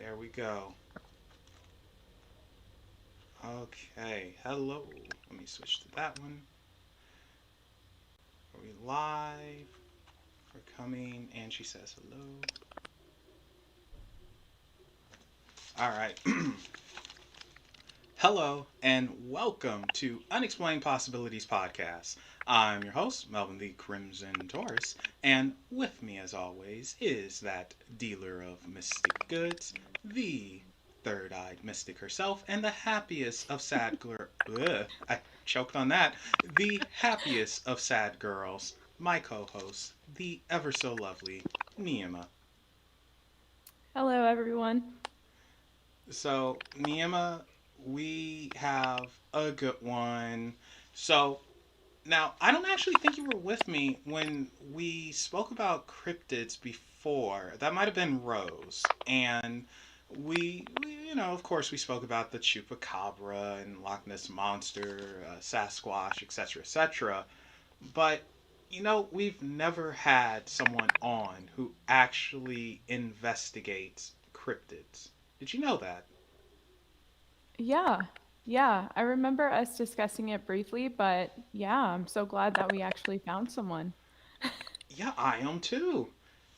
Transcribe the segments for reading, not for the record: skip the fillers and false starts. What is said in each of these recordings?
There we go. Okay, hello. Let me switch to that one. Are we live? We're coming, and she says hello. All right. Hello, and welcome to Unexplained Possibilities Podcast. I'm your host, Melvin the Crimson Taurus, and with me, as always, is that dealer of mystic goods, the third-eyed mystic herself, and the happiest of sad I choked on that. The happiest of sad girls, my co-host, the ever so lovely Neima. Hello, everyone. So, Neima, we have a good one. So, now, I don't actually think you were with me when we spoke about cryptids before. That might have been Rose. And of course, we spoke about the Chupacabra and Loch Ness Monster, Sasquatch, etc., etc. But, we've never had someone on who actually investigates cryptids. Did you know that? Yeah, yeah, I remember us discussing it briefly, but yeah, I'm so glad that we actually found someone. Yeah, I am too.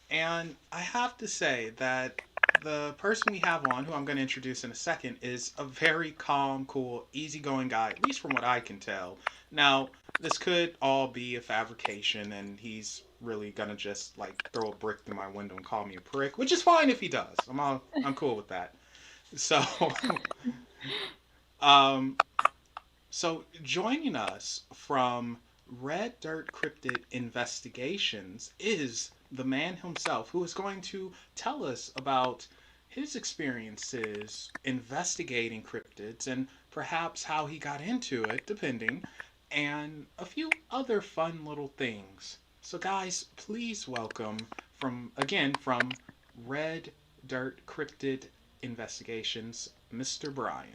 And I have to say that the person we have on, who I'm going to introduce in a second, is a very calm, cool, easygoing guy, at least from what I can tell. Now, this could all be a fabrication, and he's really going to just like throw a brick through my window and call me a prick, which is fine if he does. I'm cool with that. So, um, joining us from Red Dirt Cryptid Investigations is the man himself who is going to tell us about his experiences investigating cryptids and perhaps how he got into it, depending, and a few other fun little things. So, guys, please welcome from Red Dirt Cryptid Investigations, Mr. Brian.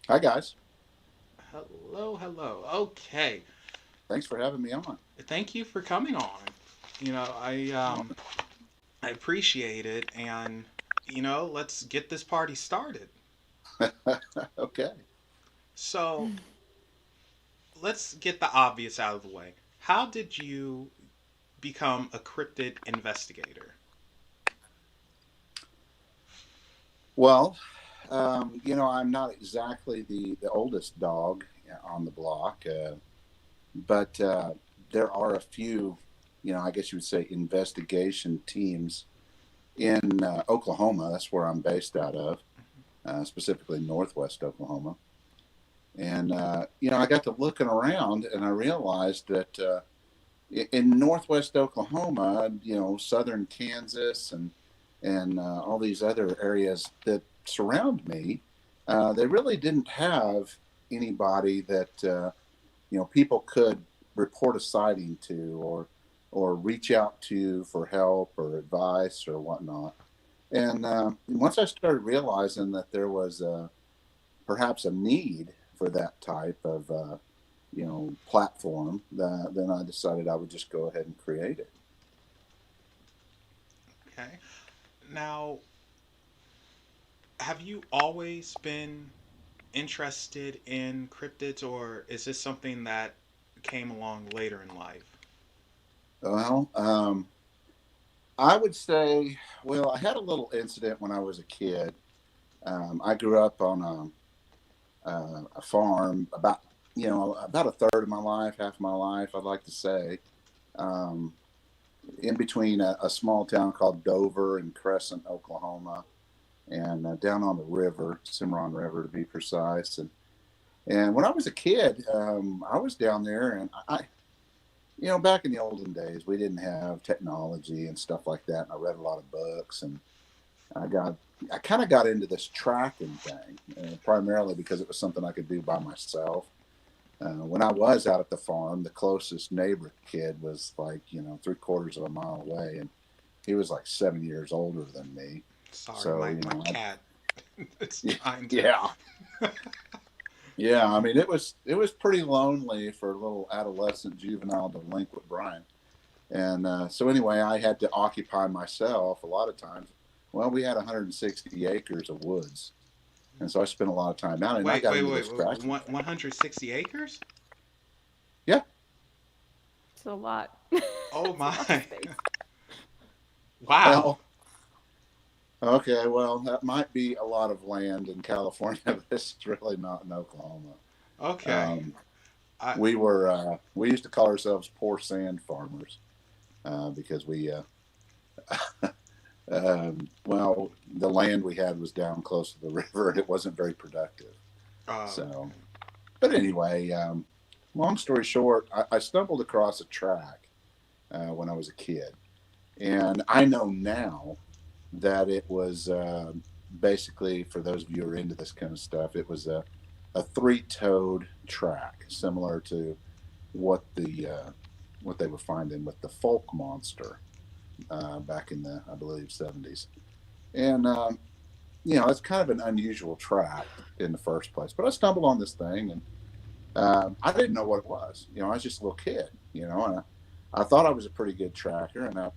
Hi, guys. Hello, hello. Okay. Thanks for having me on. Thank you for coming on. You know, I um I appreciate it, and let's get this party started. Okay. So, let's get the obvious out of the way. How did you become a cryptid investigator? Well, I'm not exactly the oldest dog on the block, but there are a few, I guess you would say, investigation teams in Oklahoma. That's where I'm based out of, specifically Northwest Oklahoma. And, I got to looking around and I realized that in Northwest Oklahoma, southern Kansas and all these other areas that surround me, they really didn't have anybody that people could report a sighting to or reach out to for help or advice or whatnot. And once I started realizing that there was perhaps a need for that type of platform, then I decided I would just go ahead and create it. Okay. Now, have you always been interested in cryptids, or is this something that came along later in life? Well, I would say, well, I had a little incident when I was a kid. I grew up on a farm about a third of my life, half of my life, I'd like to say, um, in between a small town called Dover and Crescent, Oklahoma, and down on the river, Cimarron River to be precise. And when I was a kid, I was down there, and back in the olden days, we didn't have technology and stuff like that. And I read a lot of books, and I got, I kind of got into this tracking thing, primarily because it was something I could do by myself. When I was out at the farm, the closest neighbor kid was like, three-quarters of a mile away, and he was like 7 years older than me. Sorry, So, my cat is trying to. yeah, yeah. I mean, it was pretty lonely for a little adolescent, juvenile, delinquent Brian. And so anyway, I had to occupy myself a lot of times Well, we had 160 acres of woods, and so I spent a lot of time out, and I Wait, got wait, into wait, this tracking wait. thing. 160 acres? Yeah. It's a lot. Oh It's a lot of my. space. Wow. Well, okay. Well, that might be a lot of land in California, but it's really not in Oklahoma. Okay. Um, I we used to call ourselves poor sand farmers because well, the land we had was down close to the river and it wasn't very productive. So, okay. but anyway, long story short, I stumbled across a track when I was a kid, and I know now that it was basically, for those of you who are into this kind of stuff, it was a three-toed track, similar to what what they were finding with the folk monster back in the, I believe, 70s. And it's kind of an unusual track in the first place. But I stumbled on this thing, and I didn't know what it was. I was just a little kid, and I thought I was a pretty good tracker, and I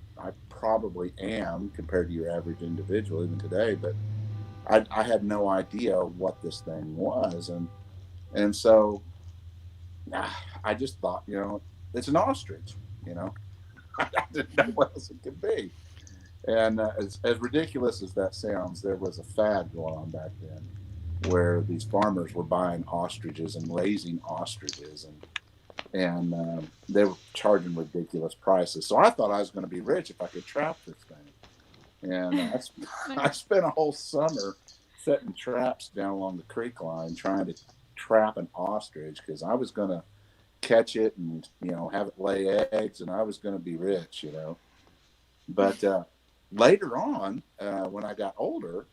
probably am compared to your average individual even today. But I had no idea what this thing was, and so I just thought, it's an ostrich. You know, I didn't know what else it could be. And as ridiculous as that sounds, there was a fad going on back then where these farmers were buying ostriches and raising ostriches, and they were charging ridiculous prices. So I thought I was going to be rich if I could trap this thing. And I Nice. spent a whole summer setting traps down along the creek line trying to trap an ostrich because I was going to catch it and have it lay eggs, and I was going to be rich. But later on, when I got older,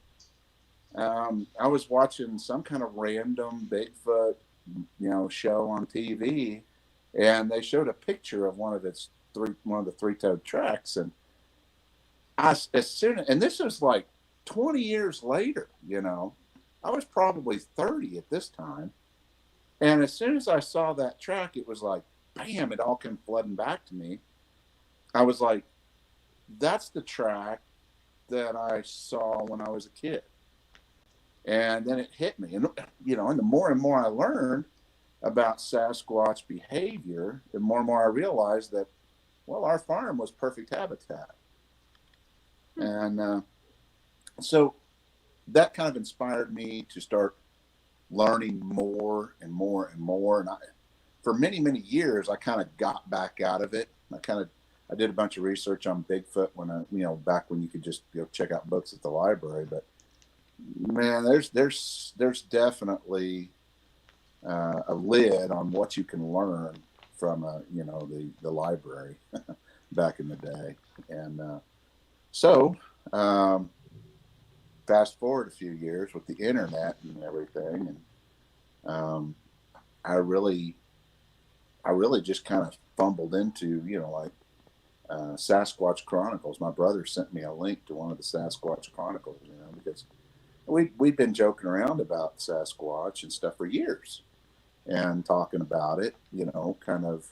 I was watching some kind of random Bigfoot, show on TV, and they showed a picture of one of the three-toed tracks, and and this was like 20 years later. I was probably 30 at this time, and as soon as I saw that track, it was like, bam! It all came flooding back to me. I was like, that's the track that I saw when I was a kid. And then it hit me. And the more and more I learned about Sasquatch behavior, the more and more I realized that, well, our farm was perfect habitat. Hmm. And so that kind of inspired me to start learning more and more and more. And for many, many years, I kind of got back out of it. I did a bunch of research on Bigfoot back when you could just check out books at the library. But man, there's definitely a lid on what you can learn from the library back in the day. And so fast forward a few years with the internet and everything, and I really just kind of fumbled into like Sasquatch Chronicles. My brother sent me a link to one of the Sasquatch Chronicles, because we've been joking around about Sasquatch and stuff for years, and talking about it, kind of,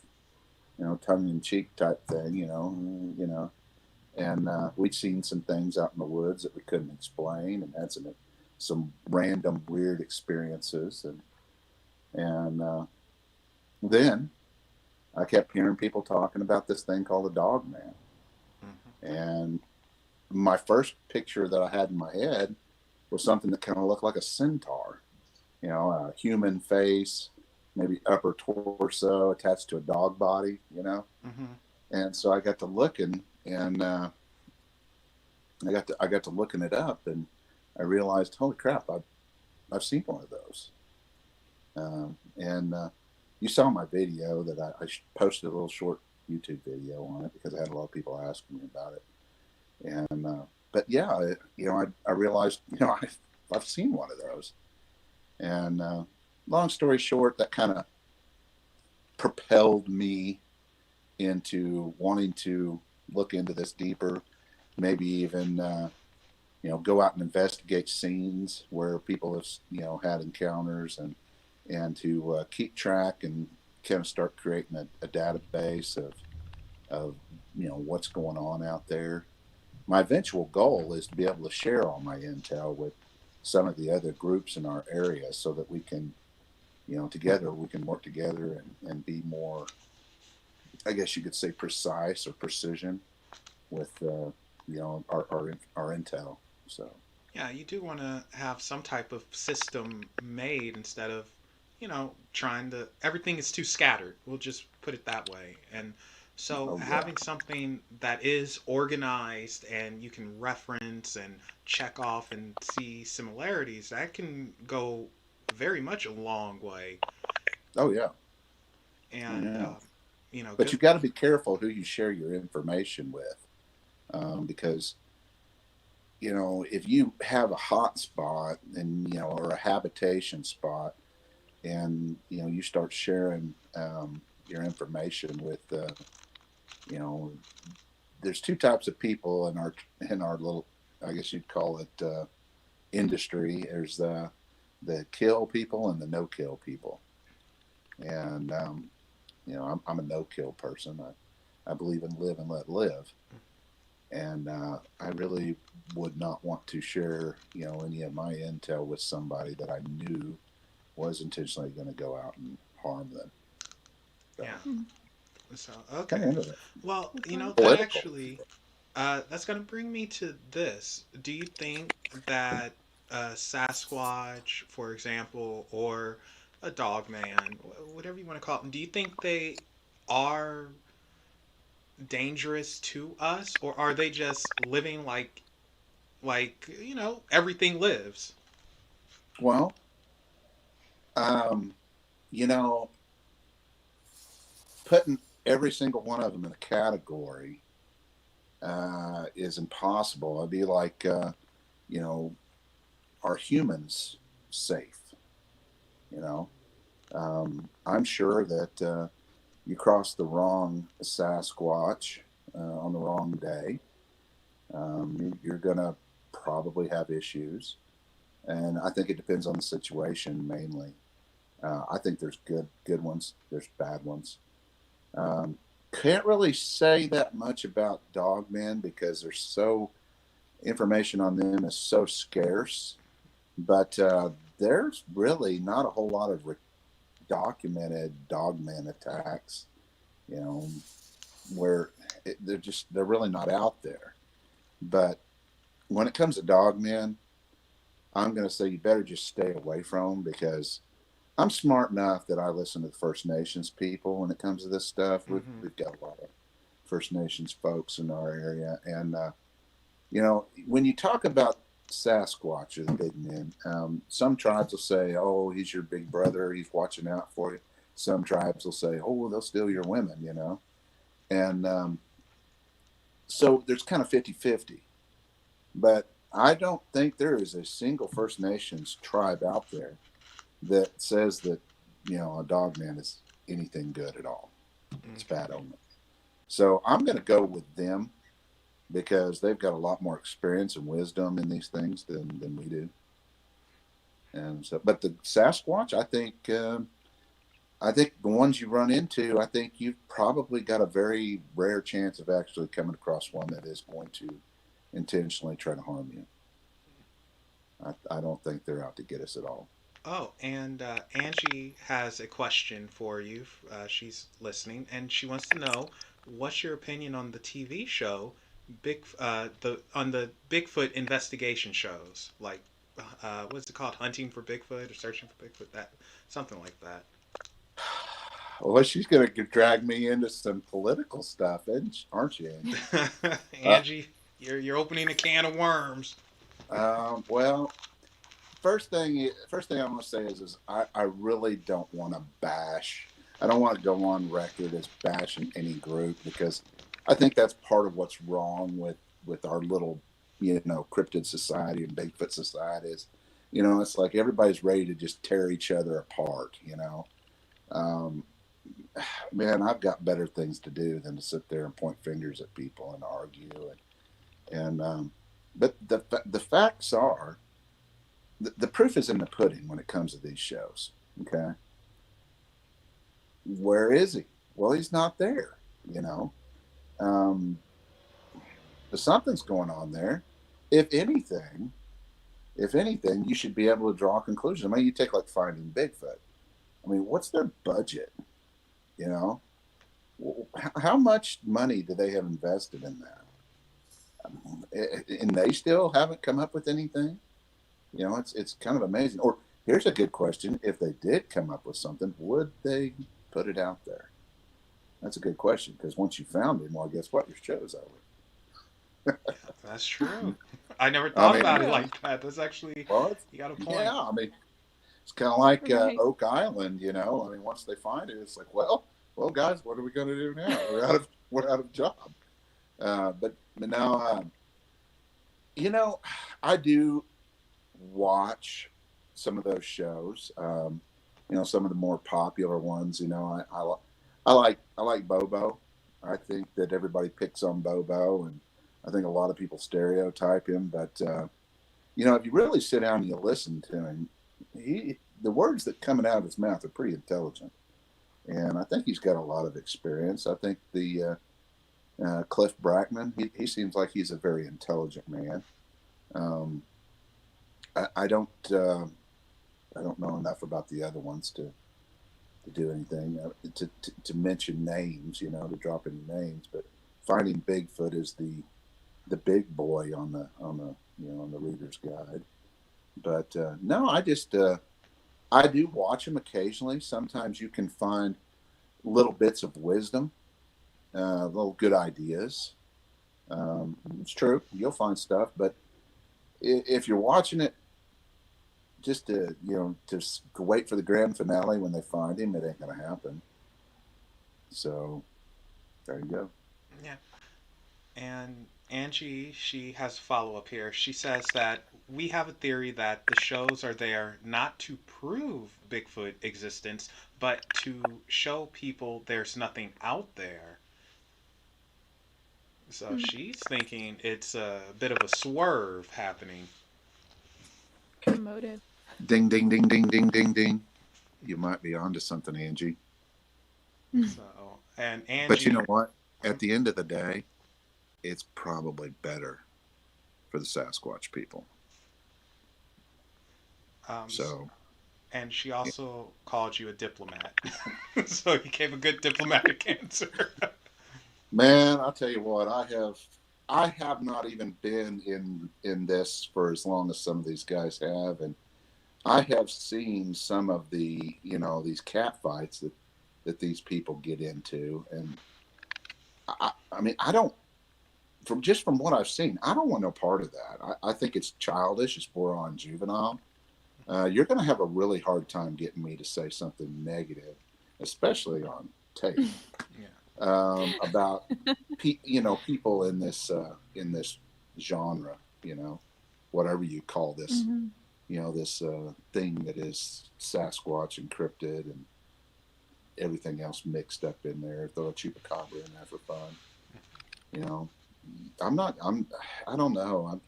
tongue in cheek type thing, and we'd seen some things out in the woods that we couldn't explain, and had some random weird experiences, and then I kept hearing people talking about this thing called the Dog Man. Hmm. And my first picture that I had in my head was something that kind of looked like a centaur, a human face, maybe upper torso attached to a dog body. Hmm. And so I got to looking, and I got to looking it up, and I realized, holy crap, I've seen one of those. And you saw my video that I posted a little short YouTube video on it because I had a lot of people asking me about it. And but yeah, I realized I've seen one of those. And long story short, that kind of propelled me into wanting to look into this deeper, maybe even go out and investigate scenes where people have had encounters, and to keep track and kind of start creating a database of what's going on out there. my eventual goal is to be able to share all my intel with some of the other groups in our area so that we can, together we can work together and be more, I guess you could say, precise or precision with, our intel. So, Yeah, you do want to have some type of system made instead of, trying to. Everything is too scattered. We'll just put it that way. And so oh yeah, having something that is organized and you can reference and check off and see similarities, that can go very much a long way. oh yeah, oh And, yeah. But good. you've got to be careful who you share your information with, because if you have a hot spot and or a habitation spot, and you start sharing your information with, you know, there's two types of people in our little, I guess you'd call it, industry. There's the kill people and the no kill people, and I'm a no kill person. I believe in live and let live, and I really would not want to share any of my intel with somebody that I knew was intentionally going to go out and harm them. So Yeah. Hmm. So, kind okay. of into it. Well, Okay. that Political. actually, that's going to bring me to this. Do you think that Sasquatch, for example, or a dog man, whatever you want to call them, do you think they are dangerous to us, or are they just living like everything lives? Well, um, you know, putting every single one of them in a category is impossible. It'd be like, you know, are humans safe? You know, I'm sure that you cross the wrong Sasquatch on the wrong day, you're going to probably have issues. And I think it depends on the situation mainly. I think there's good ones, there's bad ones. Um, can't really say that much about dogmen because there's so information on them is so scarce. But there's really not a whole lot of documented dogman attacks. You know, where they're really not out there. But when it comes to dogmen, I'm going to say you better just stay away from them because I'm smart enough that I listen to the First Nations people when it comes to this stuff. We've, Hmm. we've got a lot of First Nations folks in our area. And, when you talk about Sasquatch or the big men, some tribes will say, oh, he's your big brother. He's watching out for you. Some tribes will say, oh, they'll steal your women. And so there's kind of 50-50. But I don't think there is a single First Nations tribe out there that says that a dog man is anything good at all. It's bad Okay. omen. So I'm going to go with them because they've got a lot more experience and wisdom in these things than we do. And so, but the Sasquatch, I think the ones you run into, I think you've probably got a very rare chance of actually coming across one that is going to intentionally try to harm you. I don't think they're out to get us at all. Oh, and Angie has a question for you. She's listening, and she wants to know what's your opinion on the TV show, the Bigfoot investigation shows, like what's it called, Hunting for Bigfoot or Searching for Bigfoot, that something like that. Well, she's going to drag me into some political stuff, aren't you, Angie? Uh, Angie, you're opening a can of worms. well, first thing I want to say is I really don't want to bash. I don't want to go on record as bashing any group because I think that's part of what's wrong with our little cryptid society and Bigfoot societies. It's like everybody's ready to just tear each other apart. Um, Man, I've got better things to do than to sit there and point fingers at people and argue. And but the facts are the proof is in the pudding when it comes to these shows. Okay, where is he? Well, he's not there. You know, um, something's going on there. If anything, if anything, you should be able to draw a conclusion. I mean, you take like Finding Bigfoot. I mean, what's their budget? You know, how much money do they have invested in that? And they still haven't come up with anything. You know, it's kind of amazing. Or here's a good question: if they did come up with something, would they put it out there? That's a good question because once you found him, well, guess what? Your show's over. That's true. I never I thought mean, about it True. like that. That's actually, well, it's, you got a point. yeah. I mean, it's kind of like Right. Oak Island. You know, I mean, once they find it, it's like, well, guys, what are we going to do now? We're out of job. But now, you know, I do watch some of those shows. You know, some of the more popular ones. You know, I like Bobo. I think that everybody picks on Bobo, and I think a lot of people stereotype him. But you know, if you really sit down and you listen to him, the words that coming out of his mouth are pretty intelligent, and I think he's got a lot of experience. I think the Cliff Brackman, he seems like he's a very intelligent man. Um, I, I don't uh, I don't know enough about the other ones to do anything to mention names, you know, to drop any names. But Finding Bigfoot is the big boy on the you know on the reader's guide. But no, I do watch them occasionally. Sometimes you can find little bits of wisdom, little good ideas. It's true, you'll find stuff, but if you're watching it just to you know just to wait for the grand finale when they find him, it ain't gonna happen. So there you go. Yeah. And Angie, she has a follow up here. She says that we have a theory that the shows are there not to prove Bigfoot existence, but to show people there's nothing out there. So Hmm. she's thinking it's a bit of a swerve happening. Good motive. Ding ding ding ding ding ding ding. You might be onto something, Angie. So, and But you know Angie, what? At the end of the day, it's probably better for the Sasquatch people. um, So, and she also called you a diplomat. So you gave a good diplomatic answer. man, I'll tell you what, I have not even been in this for as long as some of these guys have, and I have seen some of the you know these cat fights that these people get into, and I mean I don't from what I've seen, I don't want no part of that. I think it's childish, it's borderline juvenile. You're going to have a really hard time getting me to say something negative, especially on tape, Yeah. about you know people in this genre, you know, whatever you call this, Hmm. you know, this thing that is Sasquatch and cryptid and everything else mixed up in there. Throw a chupacabra in there for fun, you know. I'm not. I don't know.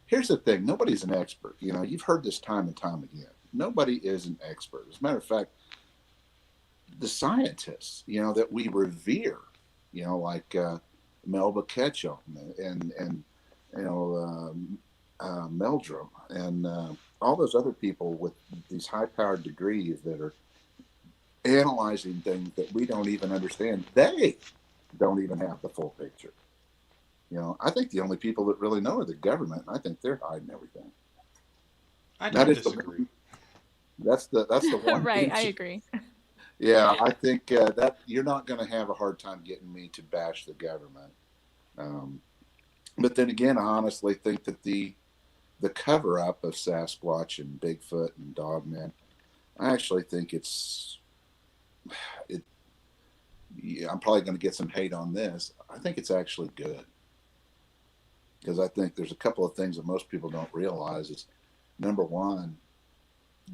Here's the thing. Nobody's an expert. You know, you've heard this time and time again. Nobody is an expert. As a matter of fact, the scientists, you know, that we revere, you know, like Melba Ketchum and you know Meldrum and all those other people with these high-powered degrees that are analyzing things that we don't even understand. They don't even have the full picture. You know, I think the only people that really know are the government, and I think they're hiding everything. I That don't is the disagree. that's the one Right. I issue. agree. Yeah, I think that you're not going to have a hard time getting me to bash the government. Um, but then again, I honestly think that the cover up of Sasquatch and Bigfoot and Dogman, I actually think it. Yeah, I'm probably going to get some hate on this. I think it's actually good because I think there's a couple of things that most people don't realize. Is number one,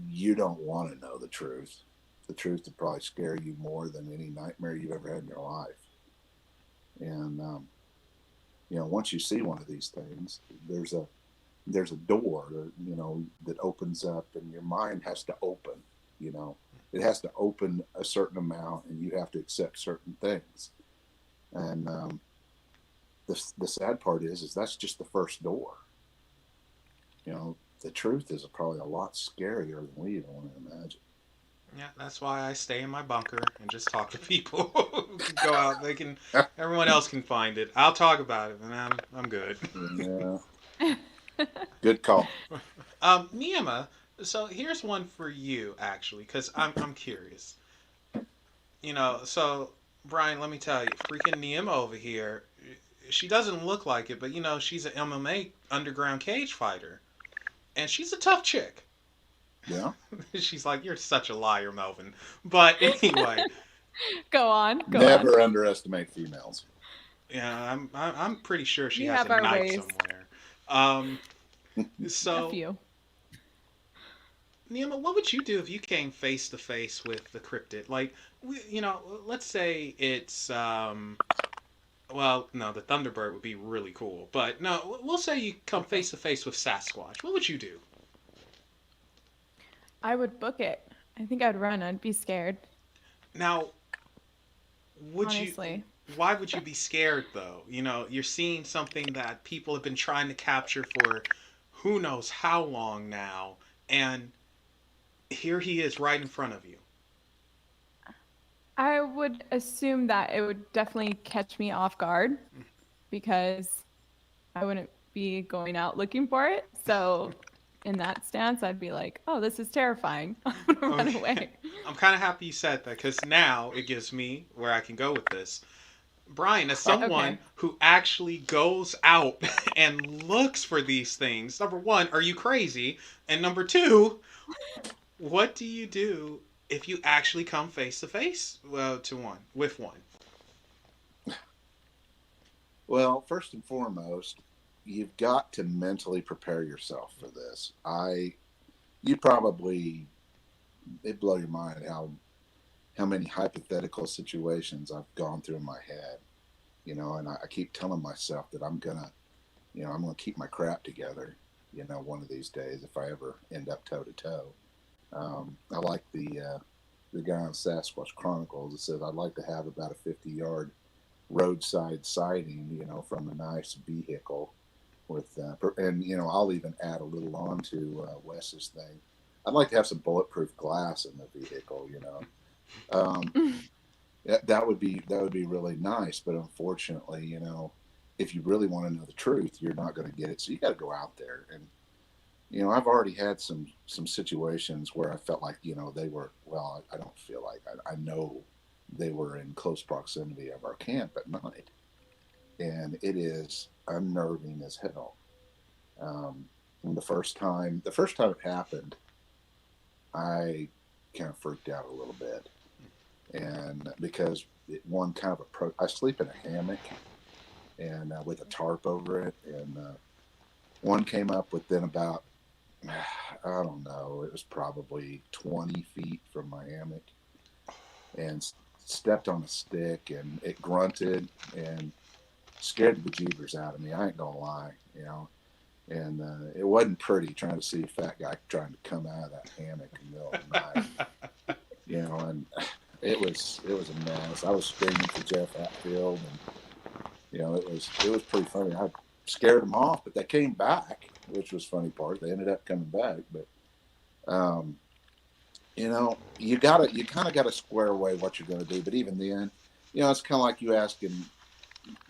you don't want to know the truth. The truth would probably scare you more than any nightmare you've ever had in your life. And you know, once you see one of these things, there's a door, you know, that opens up, and your mind has to open. You know, it has to open a certain amount, and you have to accept certain things. And the sad part is that's just the first door. You know, the truth is probably a lot scarier than we even want to imagine. Yeah, that's why I stay in my bunker and just talk to people who can go out. They can, everyone else can find it. I'll talk about it, and I'm good. Yeah, good call. Neema, so here's one for you actually, because I'm curious. So Brian, let me tell you, freaking Neema over here, she doesn't look like it, but she's an MMA underground cage fighter, and she's a tough chick. Yeah. She's like, you're such a liar, Melvin. But anyway, Go on, go on. Never underestimate females. yeah, I'm pretty sure she We has have a our knife ways. somewhere. Um, A so few. Neema, what would you do if you came face to face with the cryptid? Like, let's say it's well, no, the Thunderbird would be really cool, but no, we'll say you come face to face with Sasquatch. What would you do? I would book it. I think I'd run. I'd be scared, Now, would you? honestly. Why would you be scared though? You're seeing something that people have been trying to capture for who knows how long now, and here he is right in front of you. I would assume that it would definitely catch me off guard because I wouldn't be going out looking for it. So in that stance, I'd be like, oh, this is terrifying. I'm going to run Okay. away. I'm kind of happy you said that because now it gives me where I can go with this. Brian, as someone Okay. who actually goes out and looks for these things, number one, are you crazy? And number two, what do you do if you actually come face to face to one with one? Well, first and foremost, you've got to mentally prepare yourself for this. You probably, it blow your mind how many hypothetical situations I've gone through in my head, and I keep telling myself that I'm gonna keep my crap together, one of these days if I ever end up toe to toe. I like the guy on Sasquatch Chronicles that says I'd like to have about a 50-yard roadside sighting, from a nice vehicle with, and I'll even add a little on to Wes's thing. I'd like to have some bulletproof glass in the vehicle, Um, that would be really nice, but unfortunately, if you really want to know the truth, you're not going to get it. So you got to go out there, and I've already had some situations where I felt like they were well. I don't feel like I know they were in close proximity of our camp at night, and it is unnerving as hell. And the first time it happened, I kind of freaked out a little bit, and because one kind of I sleep in a hammock and with a tarp over it, and one came up within about I don't know, it was probably 20 feet from my hammock, and stepped on a stick, and it grunted and scared the bejeebers out of me. I ain't gonna lie. And it wasn't pretty trying to see a fat guy trying to come out of that hammock in the middle of the night. And it was a mess. I was screaming for Jeff Hatfield, and it was pretty funny. I scared them off, but they came back, which was the funny part. They ended up coming back, but you kind of gotta square away what you're gonna do. But even then, it's kind of like you asking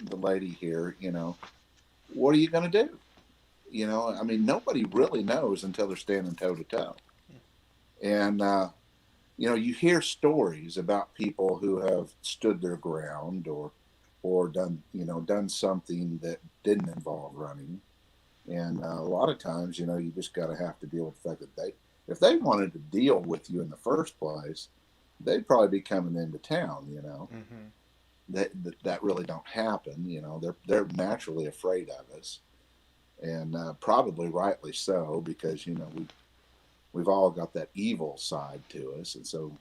the lady here, what are you gonna do? I mean, nobody really knows until they're standing toe to toe. And you hear stories about people who have stood their ground or done something that didn't involve running. And a lot of times, you just got to have to deal with the fact that if they wanted to deal with you in the first place, they'd probably be coming into town. Mm-hmm. That really don't happen. They're naturally afraid of us, and probably rightly so, because we've all got that evil side to us, and so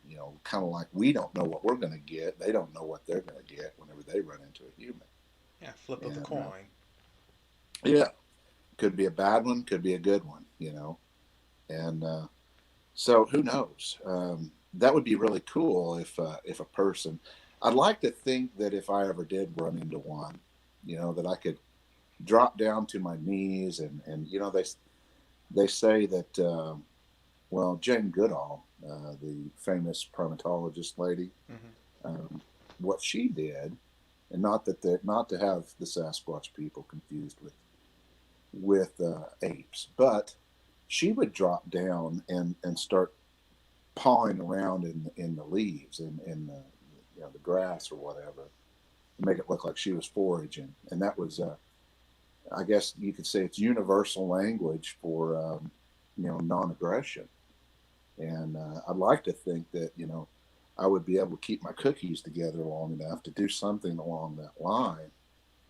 kind of like we don't know what we're going to get, they don't know what they're going to get whenever they run into a human. Yeah, flip of the And coin. yeah, could be a bad one, could be a good one, and so who knows? That would be really cool if a person. I'd like to think that if I ever did run into one, that I could drop down to my knees, and they say that well, Jane Goodall, the famous primatologist lady, Hmm. um, what she did, and not to have the Sasquatch people confused with apes, but she would drop down and start pawing around in the leaves and in the the grass or whatever, to make it look like she was foraging, and that was I guess you could say it's universal language for non-aggression. And I'd like to think that I would be able to keep my cookies together long enough to do something along that line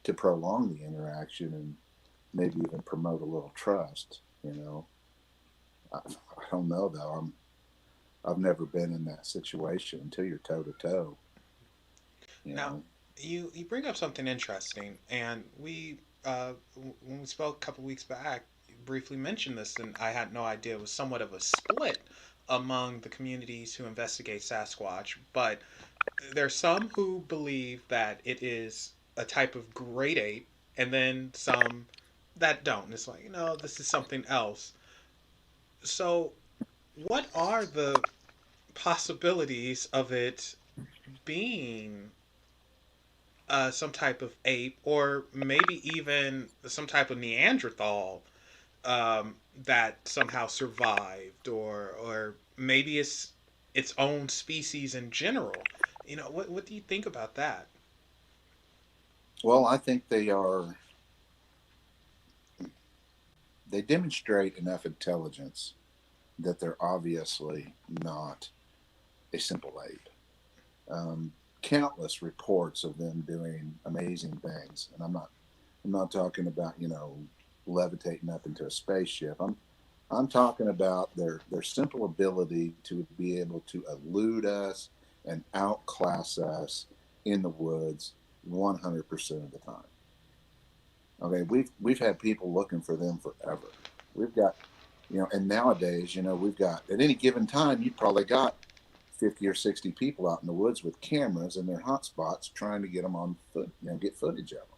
to prolong the interaction and maybe even promote a little trust. I don't know though. I've never been in that situation until you're toe to toe. You Now, know. you bring up something interesting, and when we spoke a couple weeks back, you briefly mentioned this, and I had no idea it was somewhat of a split among the communities who investigate Sasquatch. But there's some who believe that it is a type of great ape, and then some that don't. It's like, this is something else. So, what are the possibilities of it being some type of ape, or maybe even some type of Neanderthal that somehow survived, or maybe it's its own species in general? What do you think about that? Well, I think they demonstrate enough intelligence that they're obviously not a simple ape. Um, Countless reports of them doing amazing things, and I'm not talking about levitating up into a spaceship. I'm talking about their simple ability to be able to elude us and outclass us in the woods 100% of the time. Okay, we've had people looking for them forever. We've got, and nowadays, we've got at any given time, you've probably got 50 or 60 people out in the woods with cameras in their hot spots trying to get them on foot, get footage of them.